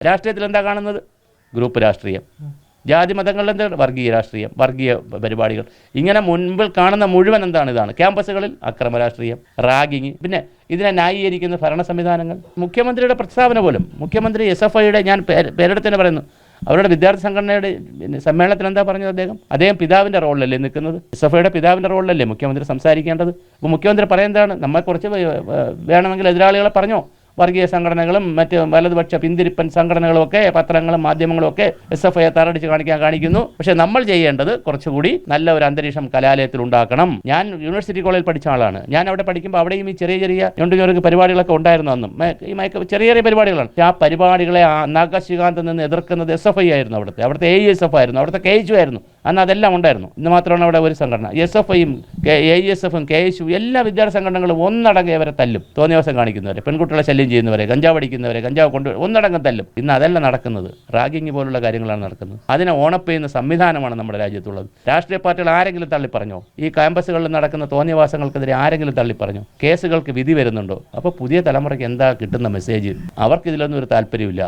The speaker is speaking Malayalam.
രാഷ്ട്രീയത്തിൽ എന്താ കാണുന്നത്? ഗ്രൂപ്പ് രാഷ്ട്രീയം. ജാതി മതങ്ങളിൽ എന്താണ്? വർഗീയ രാഷ്ട്രീയം, വർഗീയ പരിപാടികൾ. ഇങ്ങനെ മുൻപിൽ കാണുന്ന മുഴുവൻ എന്താണ്? ഇതാണ്. ക്യാമ്പസുകളിൽ അക്രമ രാഷ്ട്രീയം, റാഗിങ്, പിന്നെ ഇതിനെ ന്യായീകരിക്കുന്ന ഭരണ സംവിധാനങ്ങൾ. മുഖ്യമന്ത്രിയുടെ പ്രസ്താവന പോലും, മുഖ്യമന്ത്രി SFIയുടെ, ഞാൻ പേരെടുത്ത് തന്നെ പറയുന്നു, അവരുടെ വിദ്യാർത്ഥി സംഘടനയുടെ സമ്മേളനത്തിൽ എന്താ പറഞ്ഞത്? അദ്ദേഹം പിതാവിൻ്റെ റോളിലല്ലേ നിൽക്കുന്നത്? SFIയുടെ പിതാവിൻ്റെ റോളിലല്ലേ മുഖ്യമന്ത്രി സംസാരിക്കേണ്ടത്? അപ്പോൾ മുഖ്യമന്ത്രി പറയുന്നതാണ്, നമ്മൾ കുറച്ച് വേണമെങ്കിൽ എതിരാളികളെ പറഞ്ഞോ, വർഗീയ സംഘടനകളും മറ്റ് വലതുപക്ഷ പിന്തിരിപ്പൻ സംഘടനകളും ഒക്കെ, പത്രങ്ങളും മാധ്യമങ്ങളും ഒക്കെ SFIയെ തറടിച്ച് കാണിക്കുന്നു. പക്ഷേ നമ്മൾ ചെയ്യേണ്ടത് കുറച്ചുകൂടി നല്ല ഒരു അന്തരീക്ഷം കലാലയത്തിൽ ഉണ്ടാക്കണം. ഞാൻ യൂണിവേഴ്സിറ്റി കോളേജിൽ പഠിച്ച ആളാണ്. ഞാൻ അവിടെ പഠിക്കുമ്പോൾ അവിടെയും ഈ ചെറിയ ഞൊണ്ടുഞൊറുക്ക് പരിപാടികളൊക്കെ ഉണ്ടായിരുന്നു. അന്നും ഈ ചെറിയ പരിപാടികളാണ്. ആ പരിപാടികളെ നാഗശികാന്തിൽ നിന്ന് എതിർക്കുന്നത് SFI ആയിരുന്നു. അവിടുത്തെ AESF ആയിരുന്നു, അവിടുത്തെ KHU ആയിരുന്നു. അന്ന് അതെല്ലാം ഉണ്ടായിരുന്നു. ഇന്ന് മാത്രമാണ് അവിടെ ഒരു സംഘടന. SFIയും AESFും KHU എല്ലാ വിദ്യാർത്ഥി സംഘടനകളും ഒന്നടങ്കം ഇവരെ തല്ലും. തോന്നിയവസം കാണിക്കുന്നവരെ, പെൺകുട്ടികളെ ശല്യം ചെയ്യുന്നവരെ, കഞ്ചാവ് അടിക്കുന്നവരെ, കഞ്ചാവ് ഒന്നടങ്കം തല്ലും. ഇന്ന് അതല്ല നടക്കുന്നത്. റാഗിങ് പോലുള്ള കാര്യങ്ങളാണ് നടക്കുന്നത്. അതിനെ ഓണപ്പ് ചെയ്യുന്ന സംവിധാനമാണ് നമ്മുടെ രാജ്യത്തുള്ളത്. രാഷ്ട്രീയ പാർട്ടികൾ ആരെങ്കിലും തള്ളിപ്പറഞ്ഞോ? ഈ ക്യാമ്പസുകളിൽ നടക്കുന്ന തോന്നിയവാസങ്ങൾക്കെതിരെ ആരെങ്കിലും തള്ളിപ്പറഞ്ഞോ? കേസുകൾക്ക് വിധി വരുന്നുണ്ടോ? അപ്പോൾ പുതിയ തലമുറയ്ക്ക് എന്താ കിട്ടുന്ന മെസ്സേജ്? അവർക്കിതിലൊന്നും ഒരു താല്പര്യമില്ല.